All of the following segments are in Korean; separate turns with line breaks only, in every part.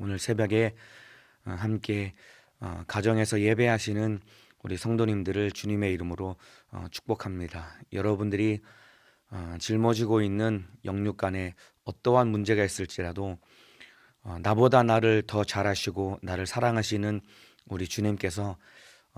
오늘 새벽에 함께 가정에서 예배하시는 우리 성도님들을 주님의 이름으로 축복합니다. 여러분들이 짊어지고 있는 영육 간에 어떠한 문제가 있을지라도 나보다 나를 더 잘하시고 나를 사랑하시는 우리 주님께서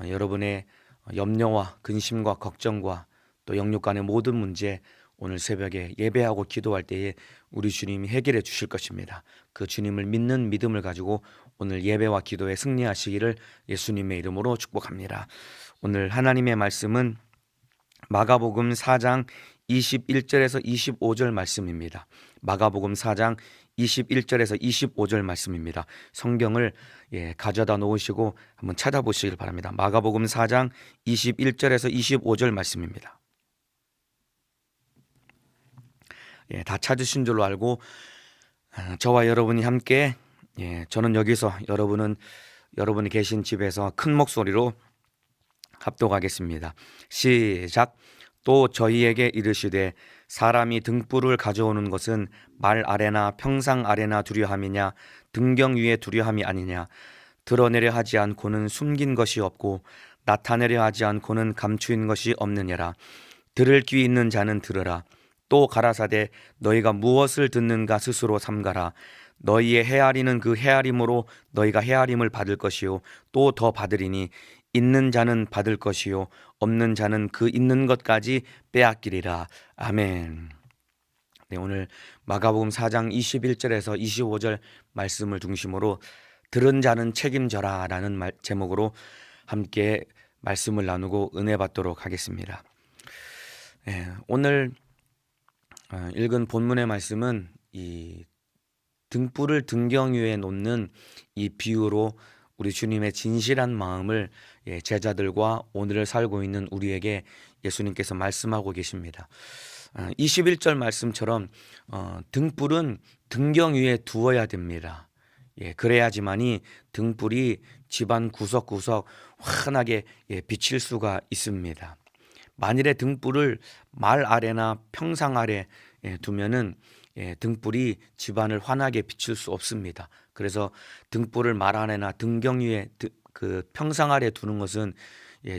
여러분의 염려와 근심과 걱정과 또 영육 간의 모든 문제 오늘 새벽에 예배하고 기도할 때에 우리 주님이 해결해 주실 것입니다. 그 주님을 믿는 믿음을 가지고 오늘 예배와 기도에 승리하시기를 예수님의 이름으로 축복합니다. 오늘 하나님의 말씀은 마가복음 4장 21절에서 25절 말씀입니다. 마가복음 4장 21절에서 25절 말씀입니다. 성경을 가져다 놓으시고 한번 찾아보시길 바랍니다. 마가복음 4장 21절에서 25절 말씀입니다. 다 찾으신 줄로 알고 저와 여러분이 함께 저는 여기서 여러분이 계신 집에서 큰 목소리로 합독하겠습니다. 시작. 또 저희에게 이르시되 사람이 등불을 가져오는 것은 말 아래나 평상 아래나 두려함이냐 등경 위에 두려함이 아니냐 드러내려 하지 않고는 숨긴 것이 없고 나타내려 하지 않고는 감추인 것이 없느니라. 들을 귀 있는 자는 들으라. 또 가라사대 너희가 무엇을 듣는가 스스로 삼가라. 너희의 헤아리는 그 헤아림으로 너희가 헤아림을 받을 것이요 또 더 받으리니 있는 자는 받을 것이요 없는 자는 그 있는 것까지 빼앗기리라. 아멘. 오늘 마가복음 4장 21절에서 25절 말씀을 중심으로 들은 자는 책임져라 라는 제목으로 함께 말씀을 나누고 은혜 받도록 하겠습니다. 오늘 읽은 본문의 말씀은 이 등불을 등경 위에 놓는 이 비유로 우리 주님의 진실한 마음을 제자들과 오늘을 살고 있는 우리에게 예수님께서 말씀하고 계십니다. 21절 말씀처럼 등불은 등경 위에 두어야 됩니다. 그래야지만이 등불이 집안 구석구석 환하게 비칠 수가 있습니다. 만일에 등불을 말 아래나 평상 아래 두면은 등불이 집안을 환하게 비칠 수 없습니다. 그래서 등불을 말 아래나 등경 위에 그 평상 아래 두는 것은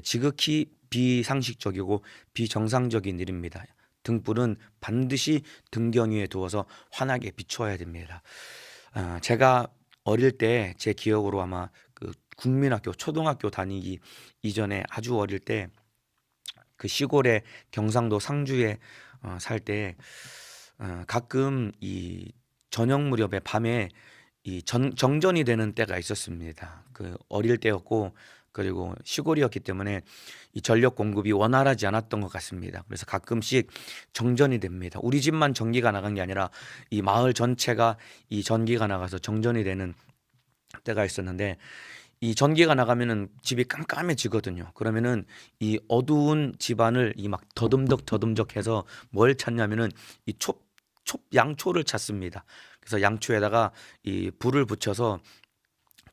지극히 비상식적이고 비정상적인 일입니다. 등불은 반드시 등경 위에 두어서 환하게 비춰야 됩니다. 제가 어릴 때 제 기억으로 아마 그 국민학교 초등학교 다니기 이전에 아주 어릴 때 그 시골의 경상도 상주에 살 때 가끔 이 저녁 무렵에 밤에 이 정전이 되는 때가 있었습니다. 그 어릴 때였고 그리고 시골이었기 때문에 이 전력 공급이 원활하지 않았던 것 같습니다. 그래서 가끔씩 정전이 됩니다. 우리 집만 전기가 나간 게 아니라 이 마을 전체가 이 전기가 나가서 정전이 되는 때가 있었는데 이 전기가 나가면은 집이 깜깜해지거든요. 그러면은 이 어두운 집안을 이 막 더듬적해서 뭘 찾냐면은 이 양초를 찾습니다. 그래서 양초에다가 이 불을 붙여서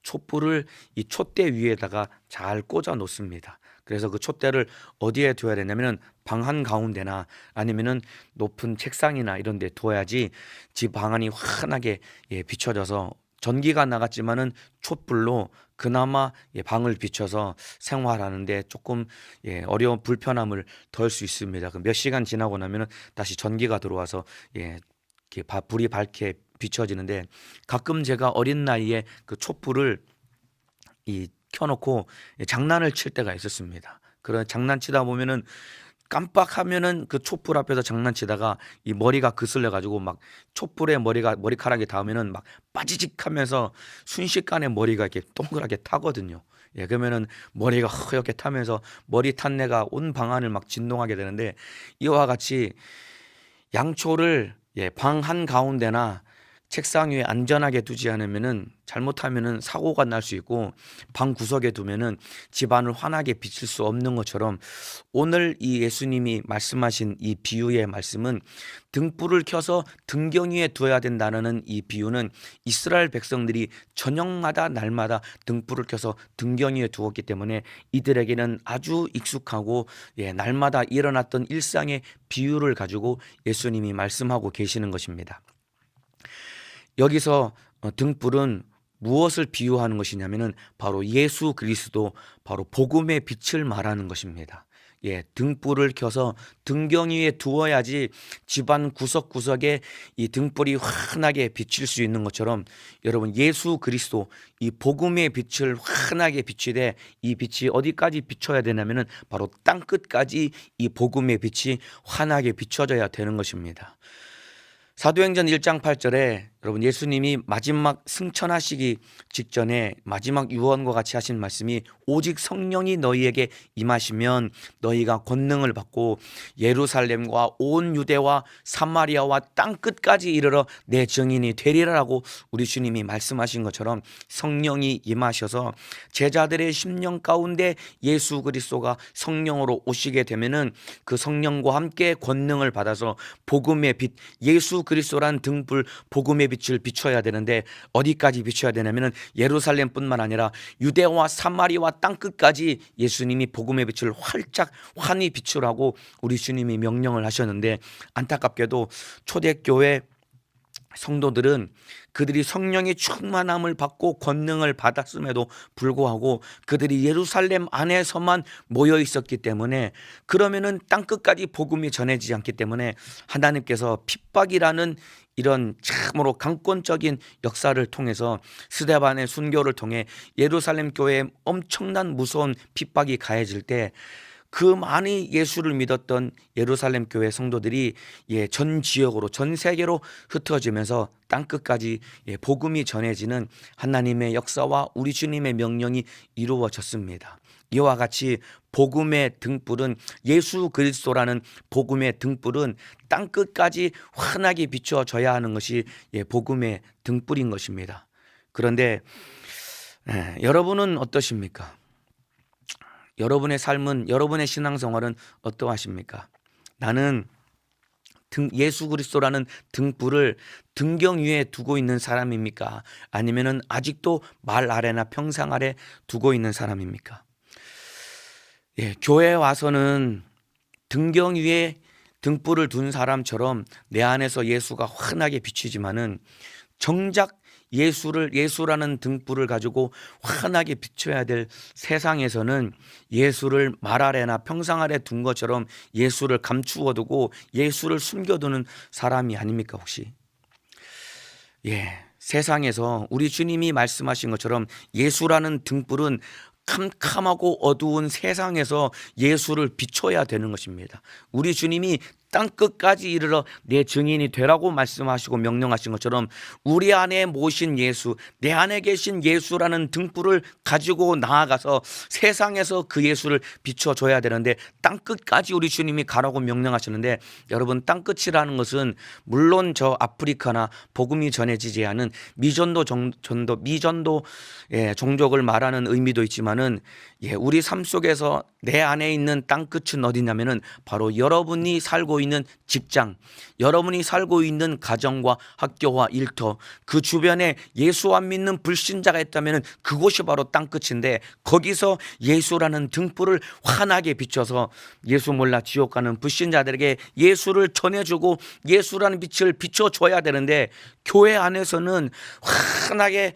촛불을 이 촛대 위에다가 잘 꽂아 놓습니다. 그래서 그 촛대를 어디에 둬야 되냐면은 방 한가운데나 아니면은 높은 책상이나 이런 데 둬야지 집 방안이 환하게 비춰져서 전기가 나갔지만은 촛불로 그나마 방을 비춰서 생활하는데 조금 어려운 불편함을 덜 수 있습니다. 몇 시간 지나고 나면은 다시 전기가 들어와서 이렇게 불이 밝게 비춰지는데 가끔 제가 어린 나이에 그 촛불을 켜놓고 장난을 칠 때가 있었습니다. 그런 장난치다 보면은 깜빡하면은 그 촛불 앞에서 장난치다가 이 머리가 그슬려 가지고 막 촛불에 머리카락이 닿으면은 막 빠지직하면서 순식간에 머리가 이렇게 동그랗게 타거든요. 그러면은 머리가 허옇게 타면서 머리 탄내가 온 방안을 막 진동하게 되는데 이와 같이 양초를 방 한가운데나 책상 위에 안전하게 두지 않으면은 잘못하면은 사고가 날 수 있고 방 구석에 두면은 집안을 환하게 비칠 수 없는 것처럼 오늘 이 예수님이 말씀하신 이 비유의 말씀은 등불을 켜서 등경 위에 두어야 된다는 이 비유는 이스라엘 백성들이 저녁마다 날마다 등불을 켜서 등경 위에 두었기 때문에 이들에게는 아주 익숙하고 날마다 일어났던 일상의 비유를 가지고 예수님이 말씀하고 계시는 것입니다. 여기서 등불은 무엇을 비유하는 것이냐면은 바로 예수 그리스도, 바로 복음의 빛을 말하는 것입니다. 등불을 켜서 등경 위에 두어야지 집안 구석구석에 이 등불이 환하게 비칠 수 있는 것처럼, 여러분 예수 그리스도 이 복음의 빛을 환하게 비치되, 이 빛이 어디까지 비춰야 되냐면은 바로 땅 끝까지 이 복음의 빛이 환하게 비춰져야 되는 것입니다. 사도행전 1장 8절에 여러분 예수님이 마지막 승천하시기 직전에 마지막 유언과 같이 하신 말씀이, 오직 성령이 너희에게 임하시면 너희가 권능을 받고 예루살렘과 온 유대와 사마리아와 땅 끝까지 이르러 내 증인이 되리라라고 우리 주님이 말씀하신 것처럼, 성령이 임하셔서 제자들의 심령 가운데 예수 그리스도가 성령으로 오시게 되면은 그 성령과 함께 권능을 받아서 복음의 빛, 예수 그리스도란 등불 복음의 빛을 비춰야 되는데, 어디까지 비춰야 되냐면은 예루살렘뿐만 아니라 유대와 사마리아와 땅 끝까지 예수님이 복음의 빛을 활짝 환히 비추라고 우리 주님이 명령을 하셨는데, 안타깝게도 초대교회 성도들은 그들이 성령의 충만함을 받고 권능을 받았음에도 불구하고 그들이 예루살렘 안에서만 모여 있었기 때문에, 그러면은 땅끝까지 복음이 전해지지 않기 때문에 하나님께서 핍박이라는 이런 참으로 강권적인 역사를 통해서 스데반의 순교를 통해 예루살렘 교회에 엄청난 무서운 핍박이 가해질 때, 그 많이 예수를 믿었던 예루살렘 교회 성도들이 전 지역으로, 전 세계로 흩어지면서 땅끝까지 복음이 전해지는 하나님의 역사와 우리 주님의 명령이 이루어졌습니다. 이와 같이 복음의 등불은, 예수 그리스도라는 복음의 등불은 땅끝까지 환하게 비춰져야 하는 것이 복음의 등불인 것입니다. 그런데 여러분은 어떠십니까? 여러분의 삶은, 여러분의 신앙생활은 어떠하십니까? 나는 예수 그리스도라는 등불을 등경 위에 두고 있는 사람입니까? 아니면은 아직도 말 아래나 평상 아래 두고 있는 사람입니까? 교회에 와서는 등경 위에 등불을 둔 사람처럼 내 안에서 예수가 환하게 비치지만은, 정작 예수라는 등불을 가지고 환하게 비춰야 될 세상에서는 예수를 말 아래나 평상 아래 둔 것처럼 예수를 감추어 두고 예수를 숨겨두는 사람이 아닙니까 혹시? 세상에서 우리 주님이 말씀하신 것처럼 예수라는 등불은 캄캄하고 어두운 세상에서 예수를 비춰야 되는 것입니다. 우리 주님이 땅끝까지 이르러 내 증인이 되라고 말씀하시고 명령하신 것처럼, 우리 안에 모신 예수, 내 안에 계신 예수라는 등불을 가지고 나아가서 세상에서 그 예수를 비춰줘야 되는데, 땅끝까지 우리 주님이 가라고 명령하셨는데, 여러분 땅끝이라는 것은 물론 저 아프리카나 복음이 전해지지 않은 미전도 종족을 말하는 의미도 있지만은, 우리 삶 속에서 내 안에 있는 땅끝은 어디냐면은 바로 여러분이 살고 있는 직장, 여러분이 살고 있는 가정과 학교와 일터, 그 주변에 예수 안 믿는 불신자가 있다면은 그곳이 바로 땅끝인데, 거기서 예수라는 등불을 환하게 비춰서 예수 몰라 지옥 가는 불신자들에게 예수를 전해주고 예수라는 빛을 비춰줘야 되는데, 교회 안에서는 환하게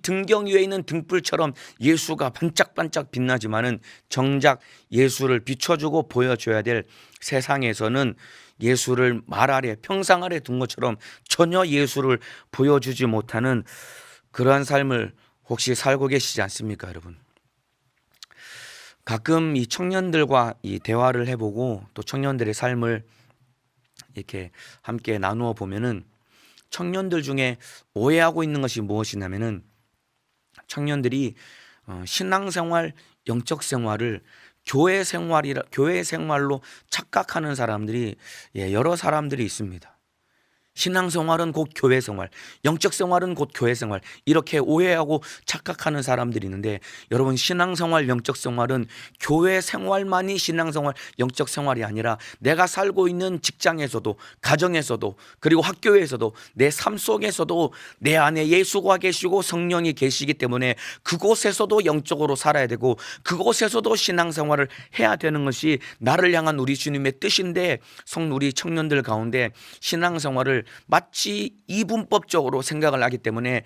등경 위에 있는 등불처럼 예수가 반짝반짝 빛나지만은, 정작 예수를 비춰주고 보여줘야 될 세상에서는 예수를 말 아래 평상 아래 둔 것처럼 전혀 예수를 보여주지 못하는 그러한 삶을 혹시 살고 계시지 않습니까 여러분? 가끔 이 청년들과 이 대화를 해보고 또 청년들의 삶을 이렇게 함께 나누어 보면은, 청년들 중에 오해하고 있는 것이 무엇이냐면은, 청년들이 신앙생활, 영적 생활을 교회 생활로 착각하는 사람들이 여러 사람들이 있습니다. 신앙생활은 곧 교회 생활, 영적 생활은 곧 교회 생활, 이렇게 오해하고 착각하는 사람들이 있는데, 여러분 신앙생활, 영적 생활은 교회 생활만이 신앙생활, 영적 생활이 아니라 내가 살고 있는 직장에서도, 가정에서도, 그리고 학교에서도, 내 삶 속에서도 내 안에 예수가 계시고 성령이 계시기 때문에 그곳에서도 영적으로 살아야 되고 그곳에서도 신앙생활을 해야 되는 것이 나를 향한 우리 주님의 뜻인데, 우리 청년들 가운데 신앙생활을 마치 이분법적으로 생각을 하기 때문에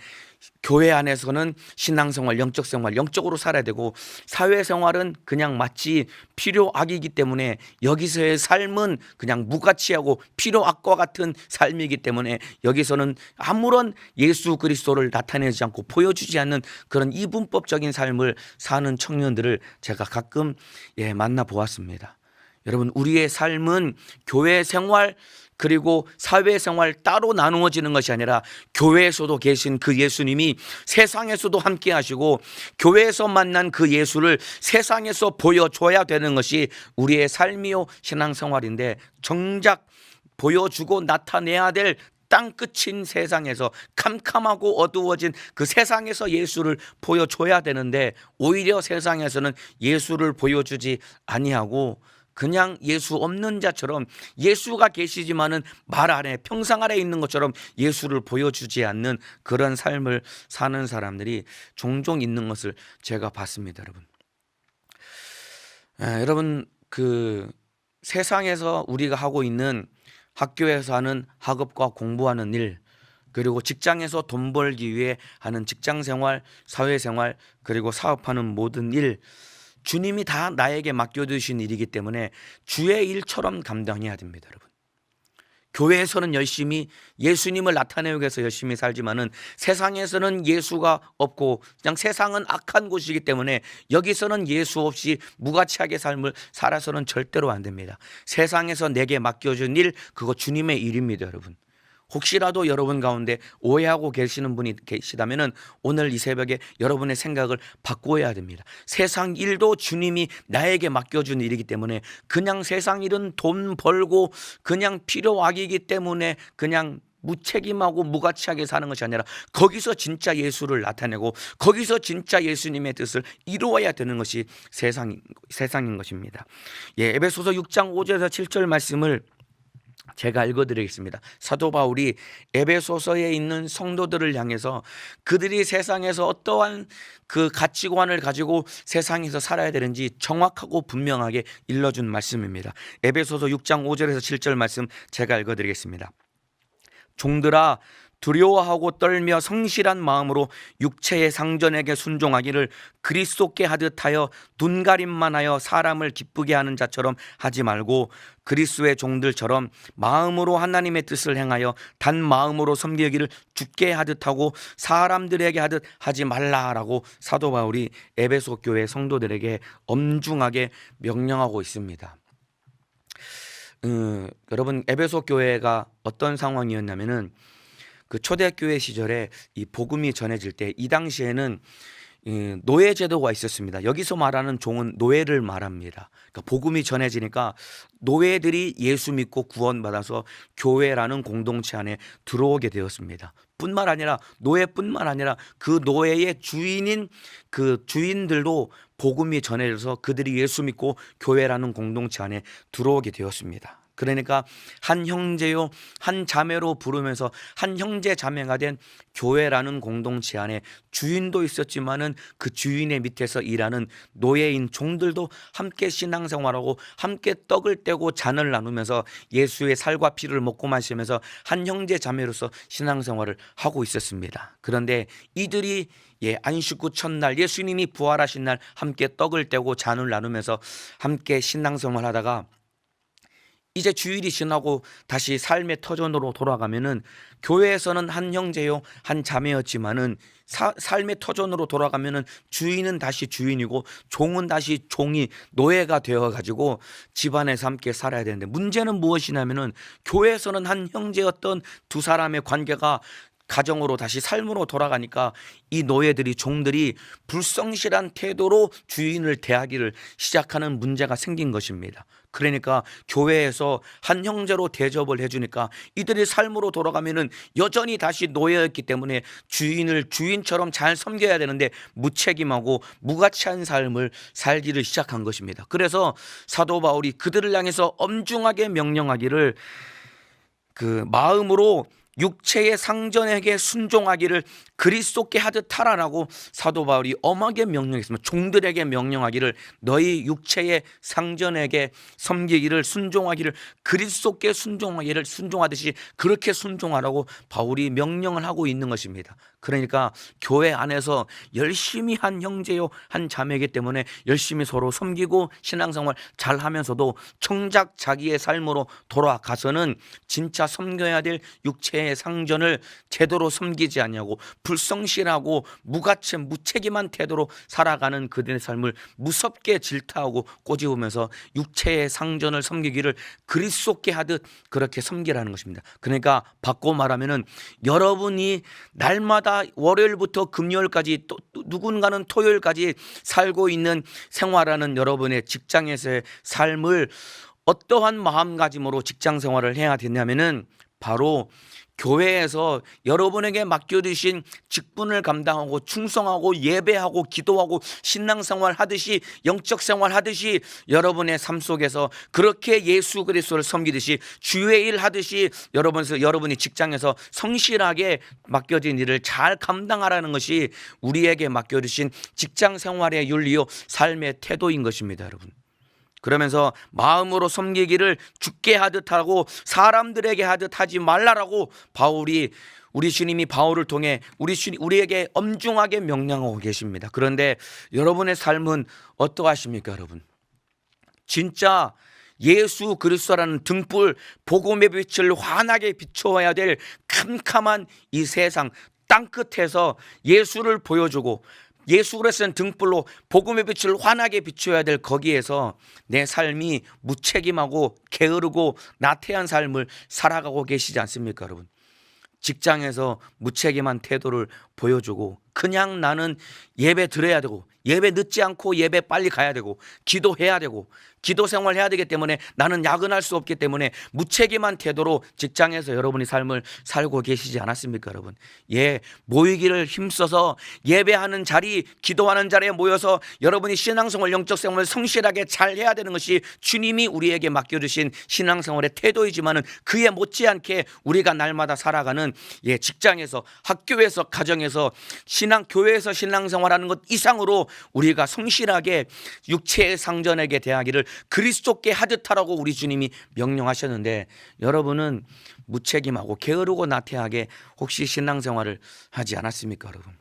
교회 안에서는 신앙생활, 영적 생활, 영적으로 살아야 되고 사회생활은 그냥 마치 필요악이기 때문에 여기서의 삶은 그냥 무가치하고 필요악과 같은 삶이기 때문에 여기서는 아무런 예수 그리스도를 나타내지 않고 보여주지 않는 그런 이분법적인 삶을 사는 청년들을 제가 가끔 만나보았습니다. 여러분, 우리의 삶은 교회 생활 그리고 사회생활 따로 나누어지는 것이 아니라 교회에서도 계신 그 예수님이 세상에서도 함께 하시고 교회에서 만난 그 예수를 세상에서 보여줘야 되는 것이 우리의 삶이요 신앙생활인데, 정작 보여주고 나타내야 될 땅끝인 세상에서, 캄캄하고 어두워진 그 세상에서 예수를 보여줘야 되는데 오히려 세상에서는 예수를 보여주지 아니하고 그냥 예수 없는 자처럼, 예수가 계시지만은 말 안에 평상 아래 있는 것처럼 예수를 보여주지 않는 그런 삶을 사는 사람들이 종종 있는 것을 제가 봤습니다. 여러분, 그 세상에서 우리가 하고 있는 학교에서 하는 학업과 공부하는 일, 그리고 직장에서 돈 벌기 위해 하는 직장생활, 사회생활, 그리고 사업하는 모든 일, 주님이 다 나에게 맡겨두신 일이기 때문에 주의 일처럼 감당해야 됩니다. 여러분, 교회에서는 열심히 예수님을 나타내기 위해서 열심히 살지만은 세상에서는 예수가 없고 그냥 세상은 악한 곳이기 때문에 여기서는 예수 없이 무가치하게 삶을 살아서는 절대로 안 됩니다. 세상에서 내게 맡겨준 일, 그거 주님의 일입니다. 여러분, 혹시라도 여러분 가운데 오해하고 계시는 분이 계시다면 오늘 이 새벽에 여러분의 생각을 바꿔야 됩니다. 세상 일도 주님이 나에게 맡겨준 일이기 때문에 그냥 세상 일은 돈 벌고 그냥 필요악이기 때문에 그냥 무책임하고 무가치하게 사는 것이 아니라 거기서 진짜 예수를 나타내고 거기서 진짜 예수님의 뜻을 이루어야 되는 것이 세상인 것입니다. 에베소서 6장 5절에서 7절 말씀을 제가 읽어드리겠습니다. 사도 바울이 에베소서에 있는 성도들을 향해서 그들이 세상에서 어떠한 그 가치관을 가지고 세상에서 살아야 되는지 정확하고 분명하게 일러준 말씀입니다. 에베소서 6장 5절에서 7절 말씀 제가 읽어드리겠습니다. 종들아, 두려워하고 떨며 성실한 마음으로 육체의 상전에게 순종하기를 그리스도께 하듯 하여 눈가림만 하여 사람을 기쁘게 하는 자처럼 하지 말고 그리스도의 종들처럼 마음으로 하나님의 뜻을 행하여 단 마음으로 섬기기를 주께 하듯 하고 사람들에게 하듯 하지 말라라고 사도 바울이 에베소 교회 성도들에게 엄중하게 명령하고 있습니다. 여러분, 에베소 교회가 어떤 상황이었냐면은 그 초대교회 시절에 이 복음이 전해질 때 이 당시에는 노예 제도가 있었습니다. 여기서 말하는 종은 노예를 말합니다. 그러니까 복음이 전해지니까 노예들이 예수 믿고 구원받아서 교회라는 공동체 안에 들어오게 되었습니다. 노예뿐만 아니라 그 노예의 주인인 그 주인들도 복음이 전해져서 그들이 예수 믿고 교회라는 공동체 안에 들어오게 되었습니다. 그러니까 한 형제요 한 자매로 부르면서 한 형제 자매가 된 교회라는 공동체 안에 주인도 있었지만은 그 주인의 밑에서 일하는 노예인 종들도 함께 신앙생활하고 함께 떡을 떼고 잔을 나누면서 예수의 살과 피를 먹고 마시면서 한 형제 자매로서 신앙생활을 하고 있었습니다. 그런데 이들이 안식 후 첫날 예수님이 부활하신 날 함께 떡을 떼고 잔을 나누면서 함께 신앙생활하다가 이제 주일이 지나고 다시 삶의 터전으로 돌아가면은 교회에서는 한 형제요 한 자매였지만은 삶의 터전으로 돌아가면은 주인은 다시 주인이고 종은 다시 종이 노예가 되어 가지고 집안에서 함께 살아야 되는데, 문제는 무엇이냐면은 교회에서는 한 형제였던 두 사람의 관계가 가정으로 다시 삶으로 돌아가니까 이 노예들이, 종들이 불성실한 태도로 주인을 대하기를 시작하는 문제가 생긴 것입니다. 그러니까 교회에서 한 형제로 대접을 해주니까 이들이 삶으로 돌아가면은 여전히 다시 노예였기 때문에 주인을 주인처럼 잘 섬겨야 되는데 무책임하고 무가치한 삶을 살기를 시작한 것입니다. 그래서 사도 바울이 그들을 향해서 엄중하게 명령하기를 그 마음으로 육체의 상전에게 순종하기를 그리스도께 하듯 하라라고 사도 바울이 엄하게 명령했습니다. 종들에게 명령하기를 너희 육체의 상전에게 섬기기를 순종하기를 그리스도께 순종하듯이 그렇게 순종하라고 바울이 명령을 하고 있는 것입니다. 그러니까 교회 안에서 열심히 한 형제요 한 자매이기 때문에 열심히 서로 섬기고 신앙생활 잘 하면서도 정작 자기의 삶으로 돌아가서는 진짜 섬겨야 될 육체의 상전을 제대로 섬기지 않냐고 불성실하고 무책임한 태도로 살아가는 그들의 삶을 무섭게 질타하고 꼬집으면서 육체의 상전을 섬기기를 그리스도께 하듯 그렇게 섬기라는 것입니다. 그러니까 바꿔 말하면은 여러분이 날마다 월요일부터 금요일까지 또 누군가는 토요일까지 살고 있는 생활하는 여러분의 직장에서의 삶을 어떠한 마음가짐으로 직장 생활을 해야 되냐면은 바로 교회에서 여러분에게 맡겨주신 직분을 감당하고 충성하고 예배하고 기도하고 신앙생활 하듯이 영적 생활 하듯이 여러분의 삶 속에서 그렇게 예수 그리스도를 섬기듯이 주의 일 하듯이 여러분이 직장에서 성실하게 맡겨진 일을 잘 감당하라는 것이 우리에게 맡겨주신 직장 생활의 윤리요 삶의 태도인 것입니다, 여러분. 그러면서 마음으로 섬기기를 주께 하듯 하고 사람들에게 하듯 하지 말라라고 바울이 우리 주님이 바울을 통해 우리에게 엄중하게 명령하고 계십니다. 그런데 여러분의 삶은 어떠하십니까, 여러분? 진짜 예수 그리스도라는 등불 복음의 빛을 환하게 비춰야 될 캄캄한 이 세상 땅끝에서 예수를 보여주고 예수 그리스도는 등불로 복음의 빛을 환하게 비춰야 될 거기에서 내 삶이 무책임하고 게으르고 나태한 삶을 살아가고 계시지 않습니까, 여러분? 직장에서 무책임한 태도를 보여주고 그냥 나는 예배 드려야 되고 예배 늦지 않고 예배 빨리 가야 되고 기도해야 되고 기도 생활해야 되기 때문에 나는 야근할 수 없기 때문에 무책임한 태도로 직장에서 여러분이 삶을 살고 계시지 않았습니까, 여러분? 모이기를 힘써서 예배하는 자리, 기도하는 자리에 모여서 여러분이 신앙생활, 영적 생활을 성실하게 잘 해야 되는 것이 주님이 우리에게 맡겨주신 신앙생활의 태도이지만은 그에 못지않게 우리가 날마다 살아가는 직장에서, 학교에서, 가정에서, 교회에서 신앙생활하는 것 이상으로 우리가 성실하게 육체의 상전에게 대하기를 그리스도께 하듯 하라고 우리 주님이 명령하셨는데 여러분은 무책임하고 게으르고 나태하게 혹시 신앙생활을 하지 않았습니까, 여러분?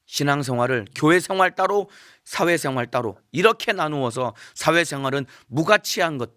신앙생활을 교회 생활 따로 사회생활 따로 이렇게 나누어서 사회생활은 무가치한 것,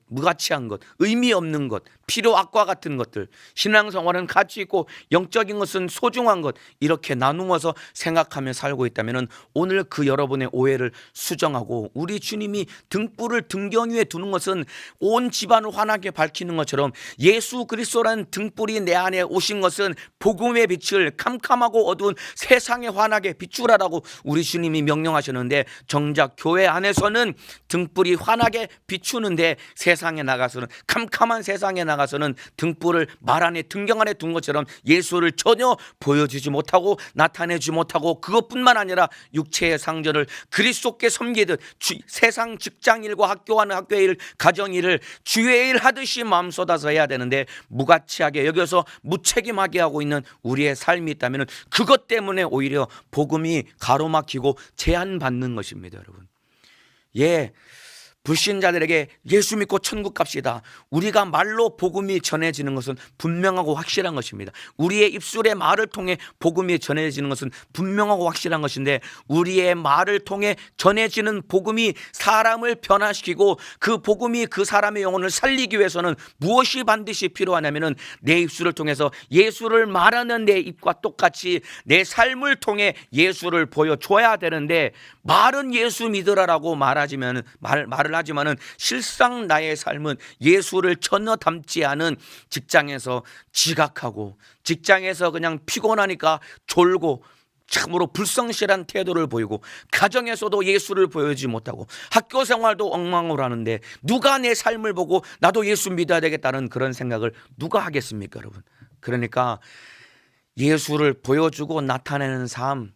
의미 없는 것, 필요 악과 같은 것들, 신앙생활은 가치 있고 영적인 것은 소중한 것 이렇게 나누어서 생각하며 살고 있다면 오늘 그 여러분의 오해를 수정하고 우리 주님이 등불을 등경 위에 두는 것은 온 집안을 환하게 밝히는 것처럼 예수 그리스도라는 등불이 내 안에 오신 것은 복음의 빛을 캄캄하고 어두운 세상에 환하게 비추라라고 우리 주님이 명령하셨는데 정작 교회 안에서는 등불이 환하게 비추는데 세상에 나가서는 캄캄한 세상에 나가서는 등불을 말 안에 등경 안에 둔 것처럼 예수를 전혀 보여주지 못하고 나타내지 못하고 그것뿐만 아니라 육체의 상전을 그리스도께 섬기듯 세상 직장일과 학교하는 학교의 일, 가정일을 주의 일 하듯이 마음 쏟아서 해야 되는데 무가치하게 여기서 무책임하게 하고 있는 우리의 삶이 있다면 그것 때문에 오히려 복음이 가로막히고 제한받는 것입니다, 여러분. 불신자들에게 예수 믿고 천국 갑시다. 우리가 말로 복음이 전해지는 것은 분명하고 확실한 것입니다. 우리의 입술의 말을 통해 복음이 전해지는 것은 분명하고 확실한 것인데 우리의 말을 통해 전해지는 복음이 사람을 변화시키고 그 복음이 그 사람의 영혼을 살리기 위해서는 무엇이 반드시 필요하냐면 내 입술을 통해서 예수를 말하는 내 입과 똑같이 내 삶을 통해 예수를 보여줘야 되는데 말은 예수 믿으라라고 말을 하지만은 실상 나의 삶은 예수를 전혀 닮지 않은 직장에서 지각하고 직장에서 그냥 피곤하니까 졸고 참으로 불성실한 태도를 보이고 가정에서도 예수를 보여주지 못하고 학교 생활도 엉망으로 하는데 누가 내 삶을 보고 나도 예수 믿어야 되겠다는 그런 생각을 누가 하겠습니까, 여러분? 그러니까 예수를 보여주고 나타내는 삶,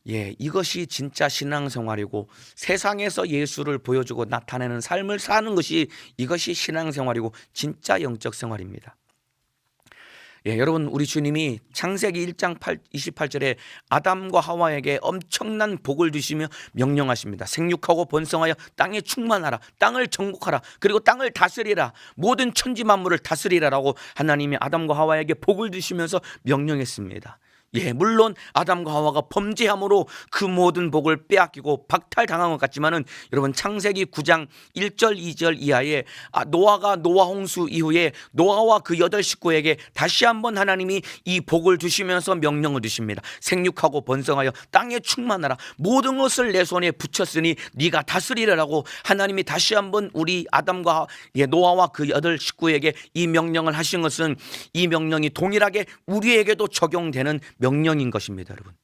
이것이 진짜 신앙생활이고 세상에서 예수를 보여주고 나타내는 삶을 사는 것이 이것이 신앙생활이고 진짜 영적 생활입니다. 여러분, 우리 주님이 창세기 1장 28절에 아담과 하와에게 엄청난 복을 주시며 명령하십니다. 생육하고 번성하여 땅에 충만하라, 땅을 정복하라, 그리고 땅을 다스리라, 모든 천지 만물을 다스리라라고 하나님이 아담과 하와에게 복을 주시면서 명령했습니다. 물론 아담과 하와가 범죄함으로 그 모든 복을 빼앗기고 박탈당한 것 같지만은, 여러분, 창세기 9장 1절 2절 이하에 노아가 노아 홍수 이후에 노아와 그 8 식구에게 다시 한번 하나님이 이 복을 주시면서 명령을 주십니다. 생육하고 번성하여 땅에 충만하라, 모든 것을 내 손에 붙였으니 네가 다스리라라고 하나님이 다시 한번 우리 아담과 노아와 그 8 식구에게 이 명령을 하신 것은, 이 명령이 동일하게 우리에게도 적용되는 명령인 것입니다, 여러분.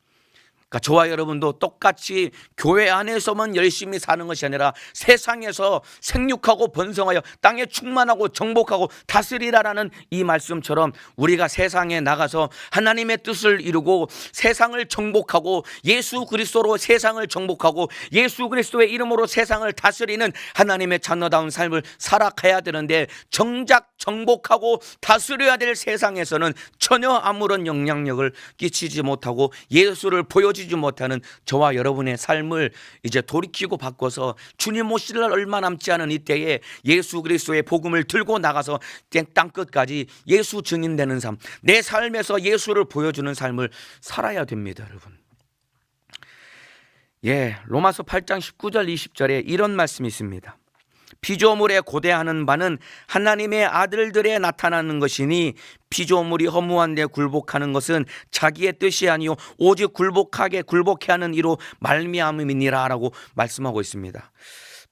그러니까 저와 여러분도 똑같이 교회 안에서만 열심히 사는 것이 아니라 세상에서 생육하고 번성하여 땅에 충만하고 정복하고 다스리라라는 이 말씀처럼 우리가 세상에 나가서 하나님의 뜻을 이루고 세상을 정복하고 예수 그리스도로 세상을 정복하고 예수 그리스도의 이름으로 세상을 다스리는 하나님의 자녀다운 삶을 살아가야 되는데, 정작 정복하고 다스려야 될 세상에서는 전혀 아무런 영향력을 끼치지 못하고 예수를 보여주지 못하는 저와 여러분의 삶을 이제 돌이키고 바꿔서 주님 오실 날 얼마 남지 않은 이때에 예수 그리스도의 복음을 들고 나가서 땅끝까지 예수 증인되는 삶, 내 삶에서 예수를 보여주는 삶을 살아야 됩니다, 여러분. 로마서 8장 19절 20절에 이런 말씀이 있습니다. 피조물에 고대하는 바는 하나님의 아들들에 나타나는 것이니 피조물이 허무한 데 굴복하는 것은 자기의 뜻이 아니요 오직 굴복해 하는 이로 말미암음이니라 라고 말씀하고 있습니다.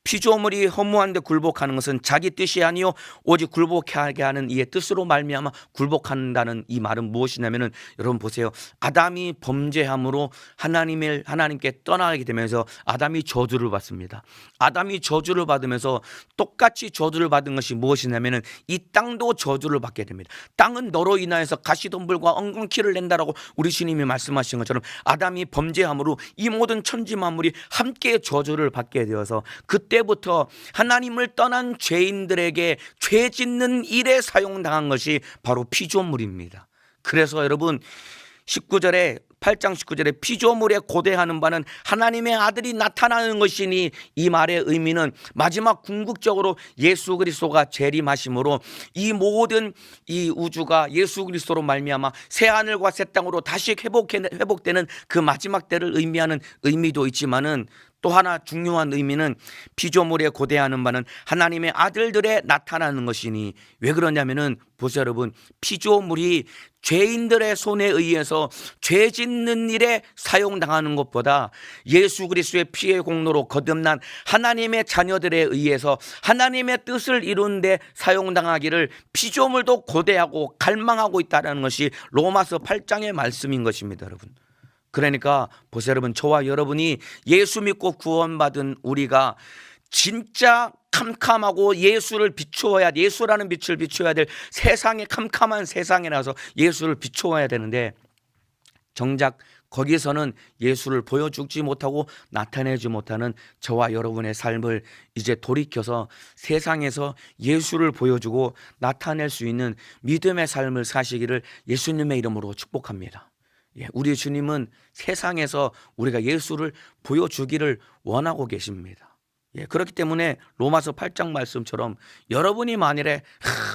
피조물이 허무한 데 굴복하는 것은 자기 뜻이 아니요 오직 굴복하게 하는 이의 뜻으로 말미암아 굴복한다는 이 말은 무엇이냐면은, 여러분 보세요. 아담이 범죄함으로 하나님께 떠나게 되면서 아담이 저주를 받습니다. 아담이 저주를 받으면서 똑같이 저주를 받은 것이 무엇이냐면은, 이 땅도 저주를 받게 됩니다. 땅은 너로 인하여서 가시덤불과 엉겅퀴를 낸다라고 우리 주님이 말씀하신 것처럼 아담이 범죄함으로 이 모든 천지 만물이 함께 저주를 받게 되어서, 그때부터 하나님을 떠난 죄인들에게 죄 짓는 일에 사용당한 것이 바로 피조물입니다. 그래서 여러분, 8장 19절에 피조물에 고대하는 바는 하나님의 아들이 나타나는 것이니, 이 말의 의미는 마지막 궁극적으로 예수 그리스도가 재림하심으로 이 모든 이 우주가 예수 그리스도로 말미암아 새 하늘과 새 땅으로 다시 회복되는 그 마지막 때를 의미하는 의미도 있지만은, 또 하나 중요한 의미는 피조물에 고대하는 바는 하나님의 아들들에 나타나는 것이니, 왜 그러냐면은 보세요, 여러분. 피조물이 죄인들의 손에 의해서 죄 짓는 일에 사용당하는 것보다 예수 그리스도의 피의 공로로 거듭난 하나님의 자녀들에 의해서 하나님의 뜻을 이루는 데 사용당하기를 피조물도 고대하고 갈망하고 있다는 것이 로마서 8장의 말씀인 것입니다, 여러분. 그러니까 보세요, 여러분. 저와 여러분이 예수 믿고 구원받은 우리가 진짜 캄캄하고 예수라는 빛을 비추어야 될 세상에, 캄캄한 세상에 나서 예수를 비추어야 되는데, 정작 거기서는 예수를 보여주지 못하고 나타내지 못하는 저와 여러분의 삶을 이제 돌이켜서 세상에서 예수를 보여주고 나타낼 수 있는 믿음의 삶을 사시기를 예수님의 이름으로 축복합니다. 우리 주님은 세상에서 우리가 예수를 보여주기를 원하고 계십니다. 그렇기 때문에 로마서 8장 말씀처럼 여러분이 만일에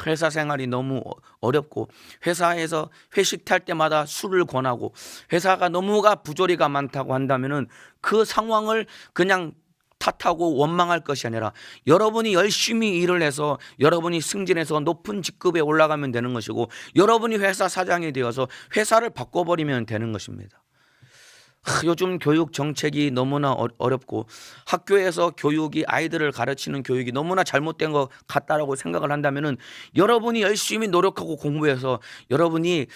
회사 생활이 너무 어렵고 회사에서 회식 탈 때마다 술을 권하고 회사가 너무가 부조리가 많다고 한다면은, 그 상황을 그냥 탓하고 원망할 것이 아니라 여러분이 열심히 일을 해서 여러분이 승진해서 높은 직급에 올라가면 되는 것이고, 여러분이 회사 사장이 되어서 회사를 바꿔버리면 되는 것입니다. 요즘 교육 정책이 너무나 어렵고 학교에서 교육이, 아이들을 가르치는 교육이 너무나 잘못된 것 같다라고 생각을 한다면은, 여러분이 열심히 노력하고 공부해서 여러분이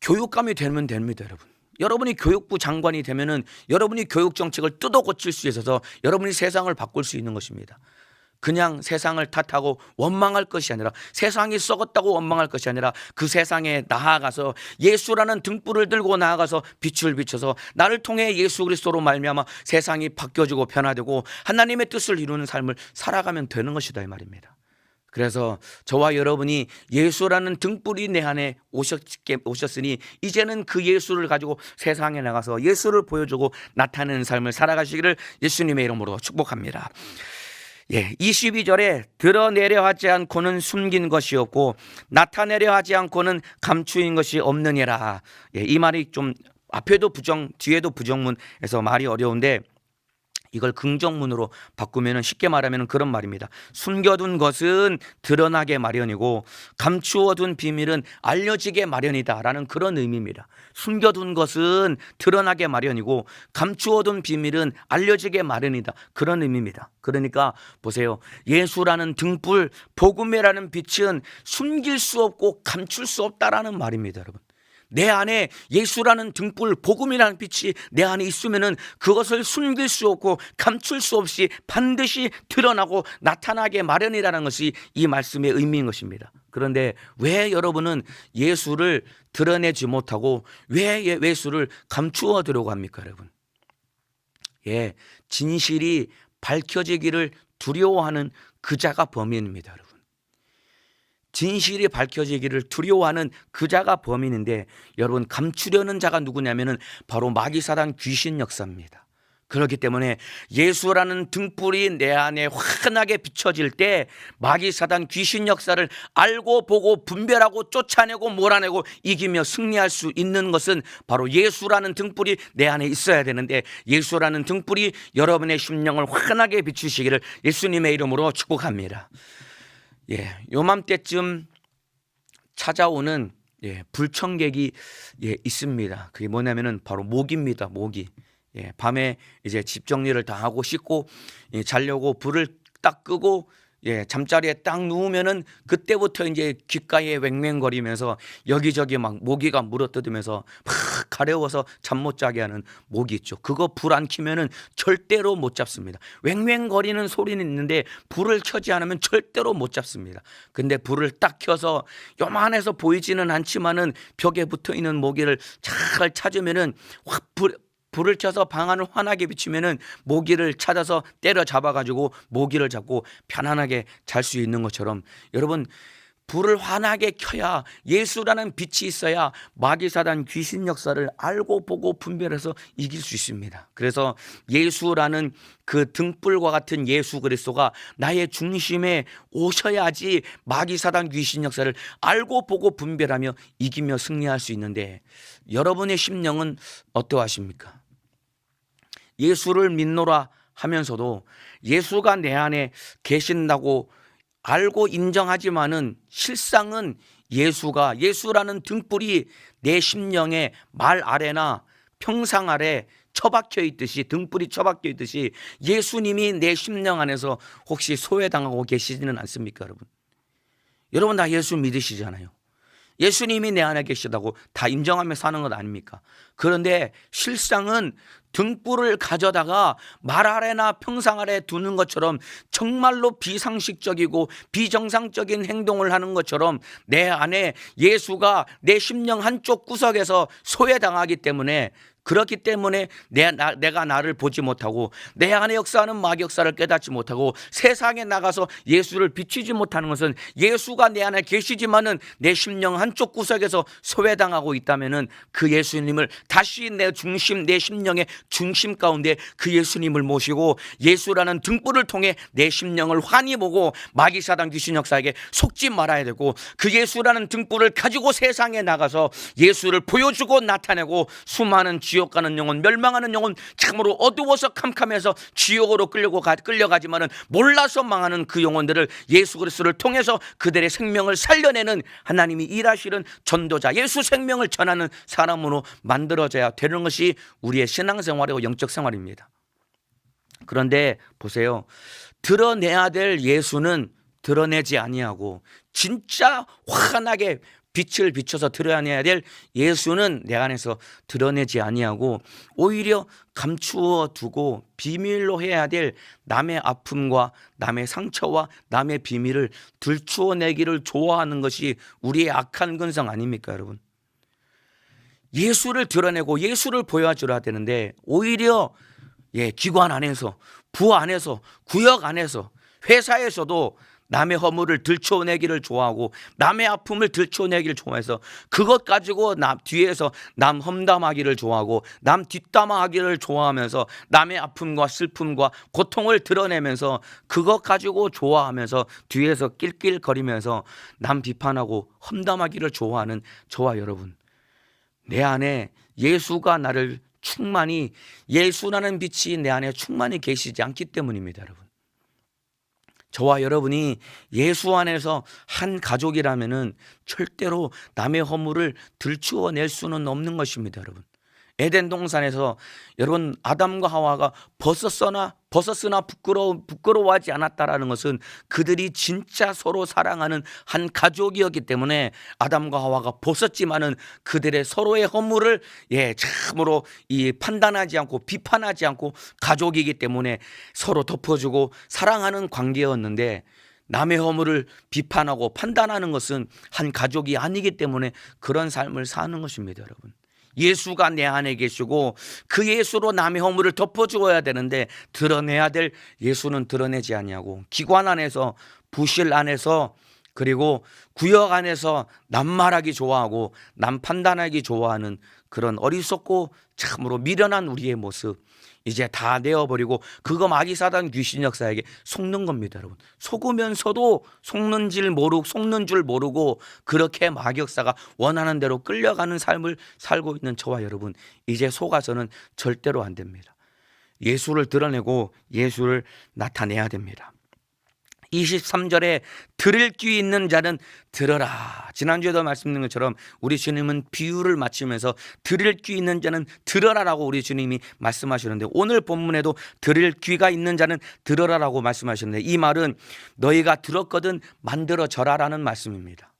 교육감이 되면 됩니다, 여러분. 여러분이 교육부 장관이 되면은 여러분이 교육 정책을 뜯어 고칠 수 있어서 여러분이 세상을 바꿀 수 있는 것입니다. 그냥 세상을 탓하고 원망할 것이 아니라, 세상이 썩었다고 원망할 것이 아니라, 그 세상에 나아가서 예수라는 등불을 들고 나아가서 빛을 비춰서 나를 통해 예수 그리스도로 말미암아 세상이 바뀌어지고 변화되고 하나님의 뜻을 이루는 삶을 살아가면 되는 것이다, 이 말입니다. 그래서 저와 여러분이 예수라는 등불이 내 안에 오셨으니 이제는 그 예수를 가지고 세상에 나가서 예수를 보여주고 나타내는 삶을 살아가시기를 예수님의 이름으로 축복합니다. 22절에 드러내려 하지 않고는 숨긴 것이 없고 나타내려 하지 않고는 감추인 것이 없느니라. 이 말이 좀 앞에도 부정 뒤에도 부정문에서 말이 어려운데 이걸 긍정문으로 바꾸면 쉽게 말하면 그런 말입니다. 숨겨둔 것은 드러나게 마련이고 감추어둔 비밀은 알려지게 마련이다라는 그런 의미입니다. 숨겨둔 것은 드러나게 마련이고 감추어둔 비밀은 알려지게 마련이다, 그런 의미입니다. 그러니까 보세요, 예수라는 등불, 복음이라는 빛은 숨길 수 없고 감출 수 없다라는 말입니다. 여러분, 내 안에 예수라는 등불, 복음이라는 빛이 내 안에 있으면은 그것을 숨길 수 없고 감출 수 없이 반드시 드러나고 나타나게 마련이라는 것이 이 말씀의 의미인 것입니다. 그런데 왜 여러분은 예수를 드러내지 못하고 왜 예수를 감추어 두려고 합니까, 여러분? 진실이 밝혀지기를 두려워하는 그 자가 범인입니다, 여러분. 진실이 밝혀지기를 두려워하는 그 자가 범인인데, 여러분, 감추려는 자가 누구냐면은 바로 마귀사단 귀신 역사입니다. 그렇기 때문에 예수라는 등불이 내 안에 환하게 비춰질 때 마귀사단 귀신 역사를 알고 보고 분별하고 쫓아내고 몰아내고 이기며 승리할 수 있는 것은 바로 예수라는 등불이 내 안에 있어야 되는데, 예수라는 등불이 여러분의 심령을 환하게 비추시기를 예수님의 이름으로 축복합니다. 요맘때쯤 찾아오는 불청객이 있습니다. 그게 뭐냐면은 바로 모기입니다. 모기. 밤에 이제 집 정리를 다 하고 씻고 자려고 불을 딱 끄고 잠자리에 딱 누우면은 그때부터 이제 귓가에 왱왱거리면서 여기저기 막 모기가 물어뜯으면서 막 가려워서 잠 못 자게 하는 모기 있죠. 그거 불 안 켜면은 절대로 못 잡습니다. 왱왱거리는 소리는 있는데 불을 켜지 않으면 절대로 못 잡습니다. 근데 불을 딱 켜서 요만해서 보이지는 않지만은 벽에 붙어 있는 모기를 잘 찾으면은 확 불을 켜서 방 안을 환하게 비추면은 모기를 찾아서 때려 잡아가지고 모기를 잡고 편안하게 잘 수 있는 것처럼, 여러분, 불을 환하게 켜야, 예수라는 빛이 있어야 마귀사단 귀신 역사를 알고 보고 분별해서 이길 수 있습니다. 그래서 예수라는 그 등불과 같은 예수 그리스도가 나의 중심에 오셔야지 마귀사단 귀신 역사를 알고 보고 분별하며 이기며 승리할 수 있는데, 여러분의 심령은 어떠하십니까? 예수를 믿노라 하면서도 예수가 내 안에 계신다고 알고 인정하지만은 실상은 예수라는 등불이 내 심령의 말 아래나 평상 아래 처박혀 있듯이, 등불이 처박혀 있듯이 예수님이 내 심령 안에서 혹시 소외당하고 계시지는 않습니까, 여러분? 여러분 다 예수 믿으시잖아요. 예수님이 내 안에 계시다고 다 인정하며 사는 것 아닙니까? 그런데 실상은 등불을 가져다가 말 아래나 평상 아래 두는 것처럼 정말로 비상식적이고 비정상적인 행동을 하는 것처럼 내 안에 예수가 내 심령 한쪽 구석에서 소외당하기 때문에, 그렇기 때문에 내가 나를 보지 못하고 내 안에 역사하는 마귀 역사를 깨닫지 못하고 세상에 나가서 예수를 비추지 못하는 것은, 예수가 내 안에 계시지만은 내 심령 한쪽 구석에서 소외당하고 있다면은 그 예수님을 다시 내 심령의 중심 가운데 그 예수님을 모시고 예수라는 등불을 통해 내 심령을 환히 보고 마귀사단 귀신 역사에게 속지 말아야 되고, 그 예수라는 등불을 가지고 세상에 나가서 예수를 보여주고 나타내고 수많은 지옥 가는 영혼, 멸망하는 영혼, 참으로 어두워서 캄캄해서 지옥으로 끌려가지만은 몰라서 망하는 그 영혼들을 예수 그리스도를 통해서 그들의 생명을 살려내는 하나님이 일하시는 전도자, 예수 생명을 전하는 사람으로 만들어져야 되는 것이 우리의 신앙생활이고 영적 생활입니다. 그런데 보세요, 드러내야 될 예수는 드러내지 아니하고 진짜 환하게 빛을 비춰서 드러내야 될 예수는 내 안에서 드러내지 아니하고 오히려 감추어 두고 비밀로 해야 될 남의 아픔과 남의 상처와 남의 비밀을 들추어내기를 좋아하는 것이 우리의 악한 근성 아닙니까, 여러분? 예수를 드러내고 예수를 보여줘야 되는데 오히려 기관 안에서, 부 안에서, 구역 안에서, 회사에서도 남의 허물을 들춰내기를 좋아하고 남의 아픔을 들춰내기를 좋아해서 그것 가지고 뒤에서 남 험담하기를 좋아하고 남 뒷담화하기를 좋아하면서 남의 아픔과 슬픔과 고통을 드러내면서 그것 가지고 좋아하면서 뒤에서 낄낄거리면서 남 비판하고 험담하기를 좋아하는 저와 여러분, 내 안에 예수가 나를 충만히, 예수라는 빛이 내 안에 충만히 계시지 않기 때문입니다. 여러분, 저와 여러분이 예수 안에서 한 가족이라면은 절대로 남의 허물을 들추어낼 수는 없는 것입니다. 여러분, 에덴 동산에서 여러분 아담과 하와가 벗었으나 부끄러워하지 않았다라는 것은 그들이 진짜 서로 사랑하는 한 가족이었기 때문에 아담과 하와가 벗었지만은 그들의 서로의 허물을 참으로 판단하지 않고 비판하지 않고 가족이기 때문에 서로 덮어주고 사랑하는 관계였는데, 남의 허물을 비판하고 판단하는 것은 한 가족이 아니기 때문에 그런 삶을 사는 것입니다. 여러분, 예수가 내 안에 계시고 그 예수로 남의 허물을 덮어주어야 되는데 드러내야 될 예수는 드러내지 아니하고 기관 안에서, 부실 안에서, 그리고 구역 안에서 남 말하기 좋아하고 남 판단하기 좋아하는 그런 어리석고 참으로 미련한 우리의 모습, 이제 다 내어버리고 그거 마귀 사단 귀신 역사에게 속는 겁니다. 여러분, 속으면서도 속는 줄 모르고 그렇게 마귀 역사가 원하는 대로 끌려가는 삶을 살고 있는 저와 여러분, 이제 속아서는 절대로 안 됩니다. 예수를 드러내고 예수를 나타내야 됩니다. 23절에 들을 귀 있는 자는 들어라. 지난주에도 말씀드린 것처럼 우리 주님은 비유를 맞추면서 들을 귀 있는 자는 들어라라고 우리 주님이 말씀하시는데, 오늘 본문에도 들을 귀가 있는 자는 들어라라고 말씀하셨는데, 이 말은 너희가 들었거든 만들어져라라는 말씀입니다.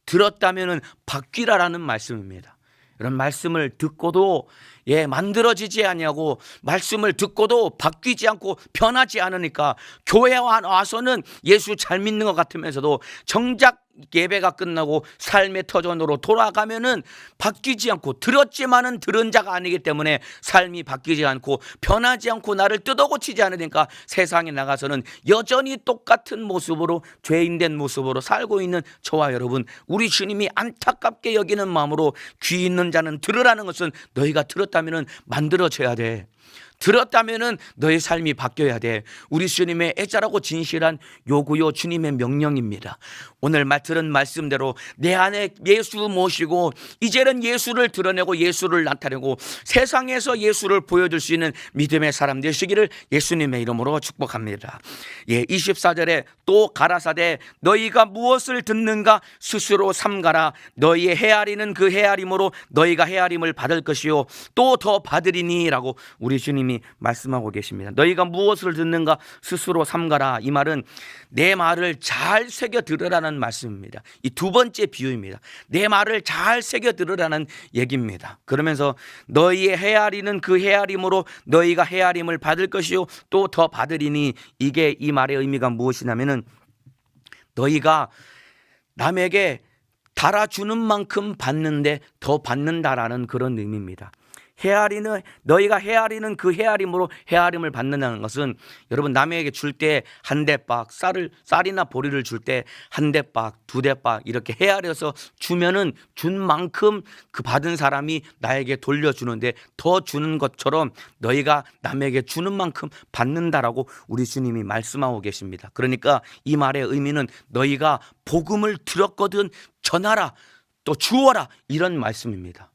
들었다면은 바뀌라라는 말씀입니다. 이런 말씀을 듣고도 만들어지지 아니하고 말씀을 듣고도 바뀌지 않고 변하지 않으니까 교회 와서는 예수 잘 믿는 것 같으면서도 정작 예배가 끝나고 삶의 터전으로 돌아가면은 바뀌지 않고, 들었지만은 들은 자가 아니기 때문에 삶이 바뀌지 않고 변하지 않고 나를 뜯어고치지 않으니까 세상에 나가서는 여전히 똑같은 모습으로, 죄인된 모습으로 살고 있는 저와 여러분, 우리 주님이 안타깝게 여기는 마음으로 귀 있는 자는 들으라는 것은 너희가 들었다면은 만들어져야 돼. 들었다면은 너의 삶이 바뀌어야 돼. 우리 주님의 애절하고 진실한 요구요, 주님의 명령입니다. 오늘 들은 말씀대로 내 안에 예수 모시고 이제는 예수를 드러내고 예수를 나타내고 세상에서 예수를 보여줄 수 있는 믿음의 사람 되시기를 예수님의 이름으로 축복합니다. 24절에 또 가라사대 너희가 무엇을 듣는가 스스로 삼가라. 너희의 헤아리는 그 헤아림으로 너희가 헤아림을 받을 것이요 또 더 받으리니 라고 우리 주님이 말씀하고 계십니다. 너희가 무엇을 듣는가 스스로 삼가라. 이 말은 내 말을 잘 새겨 들으라는 말씀입니다. 이 두 번째 비유입니다. 내 말을 잘 새겨 들으라는 얘기입니다. 그러면서 너희의 헤아리는 그 헤아림으로 너희가 헤아림을 받을 것이요 또 더 받으리니, 이게 이 말의 의미가 무엇이냐면은 너희가 남에게 달아주는 만큼 받는데 더 받는다라는 그런 의미입니다. 너희가 헤아리는 그 헤아림으로 헤아림을 받는다는 것은, 여러분 남에게 줄 때 한 대박 쌀이나 보리를 줄 때 한 대박, 두 대박 이렇게 헤아려서 주면은 준 만큼 그 받은 사람이 나에게 돌려주는데 더 주는 것처럼 너희가 남에게 주는 만큼 받는다라고 우리 주님이 말씀하고 계십니다. 그러니까 이 말의 의미는 너희가 복음을 들었거든 전하라, 또 주어라, 이런 말씀입니다.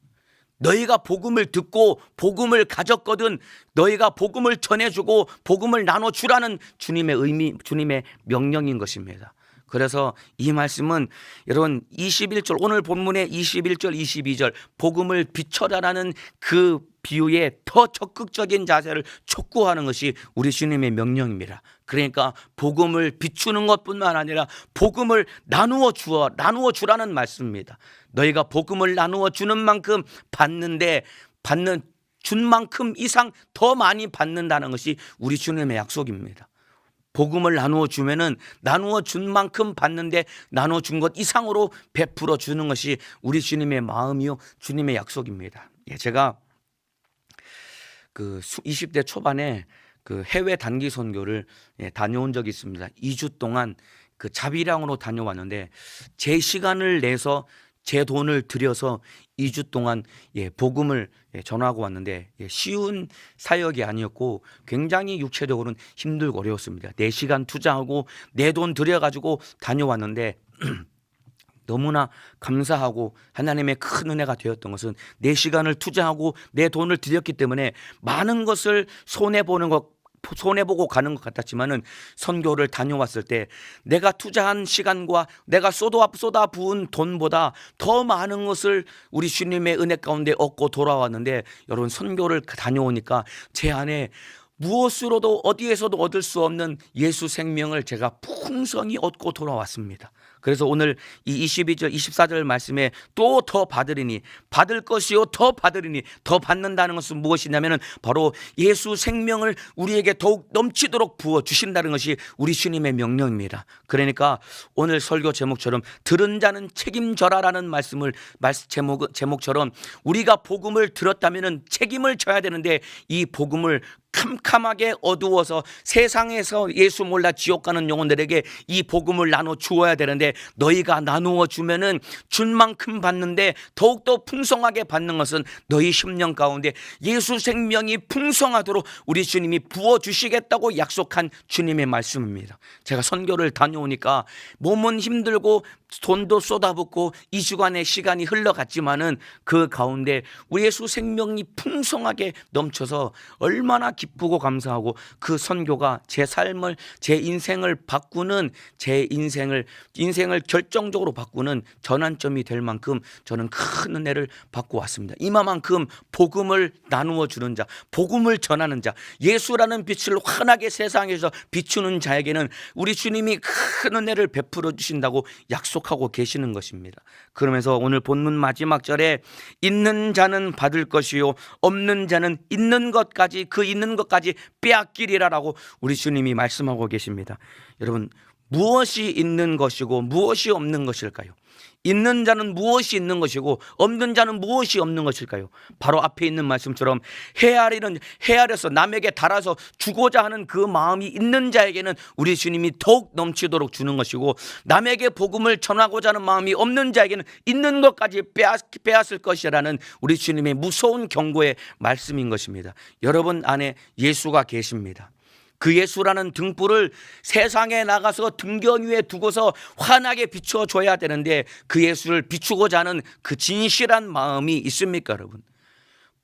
너희가 복음을 듣고 복음을 가졌거든 너희가 복음을 전해주고 복음을 나눠주라는 주님의 의미, 주님의 명령인 것입니다. 그래서 이 말씀은 여러분 21절, 오늘 본문의 21절 22절 복음을 비춰라라는 그 비유에 더 적극적인 자세를 촉구하는 것이 우리 주님의 명령입니다. 그러니까 복음을 비추는 것뿐만 아니라 복음을 나누어 주라는 말씀입니다. 너희가 복음을 나누어 주는 만큼 준 만큼 이상 더 많이 받는다는 것이 우리 주님의 약속입니다. 복음을 나누어 주면은 나누어 준 만큼 받는데 나누어 준 것 이상으로 베풀어 주는 것이 우리 주님의 마음이요 주님의 약속입니다. 제가 그 20대 초반에 그 해외 단기 선교를 다녀온 적이 있습니다. 2주 동안 그 자비량으로 다녀왔는데 제 시간을 내서 제 돈을 들여서 2주 동안 복음을 전하고 왔는데 쉬운 사역이 아니었고 굉장히 육체적으로는 힘들고 어려웠습니다. 내 시간 투자하고 내 돈 들여가지고 다녀왔는데 너무나 감사하고 하나님의 큰 은혜가 되었던 것은 내 시간을 투자하고 내 돈을 들였기 때문에 많은 것을 손해보고 가는 것 같았지만은 선교를 다녀왔을 때 내가 투자한 시간과 내가 쏟아 부은 돈보다 더 많은 것을 우리 주님의 은혜 가운데 얻고 돌아왔는데, 여러분 선교를 다녀오니까 제 안에 무엇으로도 어디에서도 얻을 수 없는 예수 생명을 제가 풍성히 얻고 돌아왔습니다. 그래서 오늘 이 22절 24절 말씀에 또 더 받으리니 받을 것이요 더 받으리니, 더 받는다는 것은 무엇이냐면 바로 예수 생명을 우리에게 더욱 넘치도록 부어주신다는 것이 우리 주님의 명령입니다. 그러니까 오늘 설교 제목처럼 들은 자는 책임져라라는 제목처럼 우리가 복음을 들었다면 책임을 져야 되는데, 이 복음을 캄캄하게 어두워서 세상에서 예수 몰라 지옥 가는 영혼들에게 이 복음을 나눠 주어야 되는데, 너희가 나누어 주면은 준 만큼 받는데 더욱더 풍성하게 받는 것은 너희 심령 가운데 예수 생명이 풍성하도록 우리 주님이 부어주시겠다고 약속한 주님의 말씀입니다. 제가 선교를 다녀오니까 몸은 힘들고 돈도 쏟아붓고 2주간의 시간이 흘러갔지만은 그 가운데 우리 예수 생명이 풍성하게 넘쳐서 얼마나 기쁘고 감사하고, 그 선교가 제 삶을, 제 인생을 바꾸는, 제 인생을 결정적으로 바꾸는 전환점이 될 만큼 저는 큰 은혜를 받고 왔습니다. 이만큼 복음을 나누어 주는 자, 복음을 전하는 자, 예수라는 빛을 환하게 세상에서 비추는 자에게는 우리 주님이 큰 은혜를 베풀어 주신다고 약속하고 계시는 것입니다. 그러면서 오늘 본문 마지막 절에 있는 자는 받을 것이요 없는 자는 있는 것까지, 그 있는 것까지 빼앗기리라라고 우리 주님이 말씀하고 계십니다. 여러분, 무엇이 있는 것이고 무엇이 없는 것일까요? 있는 자는 무엇이 있는 것이고 없는 자는 무엇이 없는 것일까요? 바로 앞에 있는 말씀처럼 헤아려서 남에게 달아서 주고자 하는 그 마음이 있는 자에게는 우리 주님이 더욱 넘치도록 주는 것이고, 남에게 복음을 전하고자 하는 마음이 없는 자에게는 있는 것까지 빼앗을 것이라는 우리 주님의 무서운 경고의 말씀인 것입니다. 여러분 안에 예수가 계십니다. 그 예수라는 등불을 세상에 나가서 등경 위에 두고서 환하게 비춰줘야 되는데, 그 예수를 비추고자 하는 그 진실한 마음이 있습니까, 여러분?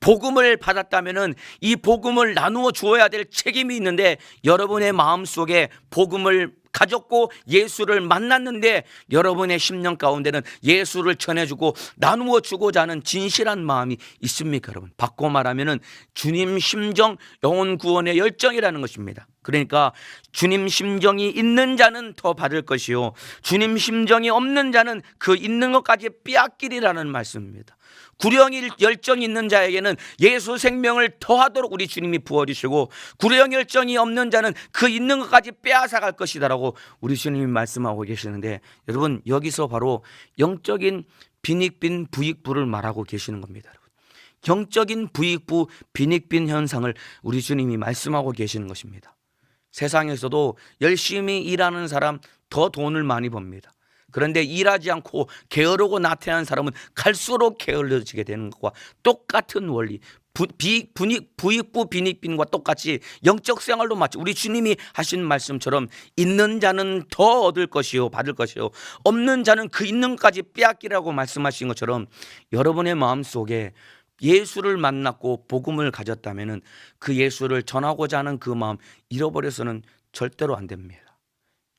복음을 받았다면 이 복음을 나누어 주어야 될 책임이 있는데, 여러분의 마음속에 복음을 가졌고 예수를 만났는데 여러분의 심령 가운데는 예수를 전해주고 나누어 주고자 하는 진실한 마음이 있습니까, 여러분? 바꿔 말하면 주님 심정, 영혼 구원의 열정이라는 것입니다. 그러니까 주님 심정이 있는 자는 더 받을 것이요 주님 심정이 없는 자는 그 있는 것까지 빼앗기리라는 말씀입니다. 구령의 열정이 있는 자에게는 예수 생명을 더하도록 우리 주님이 부어주시고, 구령 열정이 없는 자는 그 있는 것까지 빼앗아갈 것이다라고 우리 주님이 말씀하고 계시는데, 여러분 여기서 바로 영적인 빈익빈 부익부를 말하고 계시는 겁니다. 여러분, 영적인 부익부 빈익빈 현상을 우리 주님이 말씀하고 계시는 것입니다. 세상에서도 열심히 일하는 사람 더 돈을 많이 법니다. 그런데 일하지 않고 게으르고 나태한 사람은 갈수록 게을러지게 되는 것과 똑같은 원리, 부익부 빈익빈과 똑같이 영적 생활도 마치 우리 주님이 하신 말씀처럼 있는 자는 더 얻을 것이요 받을 것이요 없는 자는 그 있는 것까지 빼앗기라고 말씀하신 것처럼, 여러분의 마음속에 예수를 만났고 복음을 가졌다면 그 예수를 전하고자 하는 그 마음 잃어버려서는 절대로 안 됩니다.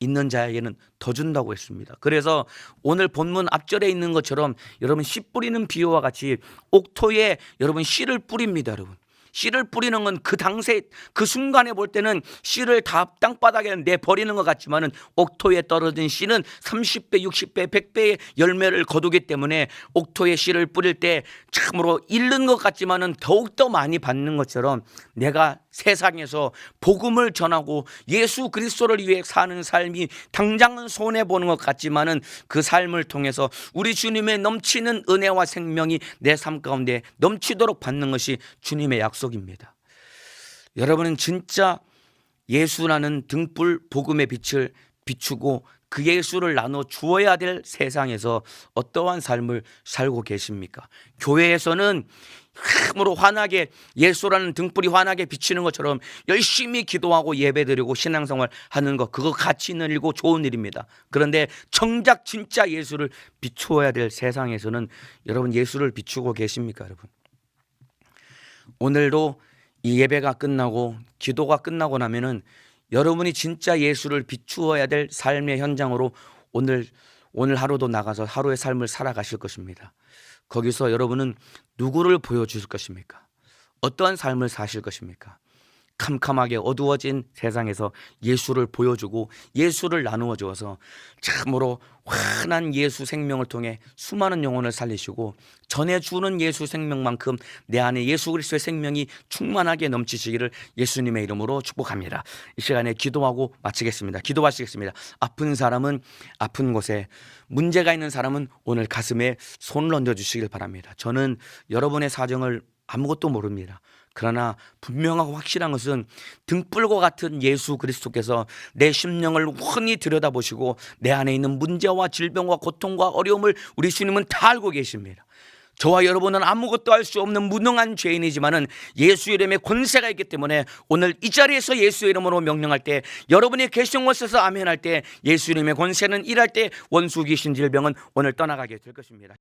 있는 자에게는 더 준다고 했습니다. 그래서 오늘 본문 앞절에 있는 것처럼 여러분 씨 뿌리는 비유와 같이 옥토에 여러분 씨를 뿌립니다. 여러분 씨를 뿌리는 건 그 당시에 그 순간에 볼 때는 씨를 다 땅바닥에 내버리는 것 같지만은 옥토에 떨어진 씨는 30배, 60배, 100배의 열매를 거두기 때문에 옥토에 씨를 뿌릴 때 참으로 잃는 것 같지만은 더욱더 많이 받는 것처럼, 내가 세상에서 복음을 전하고 예수 그리스도를 위해 사는 삶이 당장은 손해보는 것 같지만은 그 삶을 통해서 우리 주님의 넘치는 은혜와 생명이 내 삶 가운데 넘치도록 받는 것이 주님의 약속입니다. 여러분은 진짜 예수라는 등불 복음의 빛을 비추고 그 예수를 나눠 주어야 될 세상에서 어떠한 삶을 살고 계십니까? 교회에서는 참으로 환하게 예수라는 등불이 환하게 비치는 것처럼 열심히 기도하고 예배드리고 신앙생활 하는 것, 그거 가치 있는 일이고 좋은 일입니다. 그런데 정작 진짜 예수를 비추어야 될 세상에서는 여러분 예수를 비추고 계십니까, 여러분? 오늘도 이 예배가 끝나고 기도가 끝나고 나면은 여러분이 진짜 예수를 비추어야 될 삶의 현장으로 오늘 하루도 나가서 하루의 삶을 살아가실 것입니다. 거기서 여러분은 누구를 보여주실 것입니까? 어떠한 삶을 사실 것입니까? 캄캄하게 어두워진 세상에서 예수를 보여주고 예수를 나누어 주어서 참으로 환한 예수 생명을 통해 수많은 영혼을 살리시고 전해주는 예수 생명만큼 내 안에 예수 그리스도의 생명이 충만하게 넘치시기를 예수님의 이름으로 축복합니다. 이 시간에 기도하고 마치겠습니다. 기도하시겠습니다. 아픈 사람은 아픈 곳에, 문제가 있는 사람은 오늘 가슴에 손을 얹어 주시길 바랍니다. 저는 여러분의 사정을 아무것도 모릅니다. 그러나 분명하고 확실한 것은 등불과 같은 예수 그리스도께서 내 심령을 훤히 들여다보시고 내 안에 있는 문제와 질병과 고통과 어려움을 우리 주님은 다 알고 계십니다. 저와 여러분은 아무것도 할 수 없는 무능한 죄인이지만은 예수 이름의 권세가 있기 때문에 오늘 이 자리에서 예수 이름으로 명령할 때, 여러분이 계신 곳에서 아멘할 때, 예수 이름의 권세는 일할 때 원수 귀신 질병은 오늘 떠나가게 될 것입니다.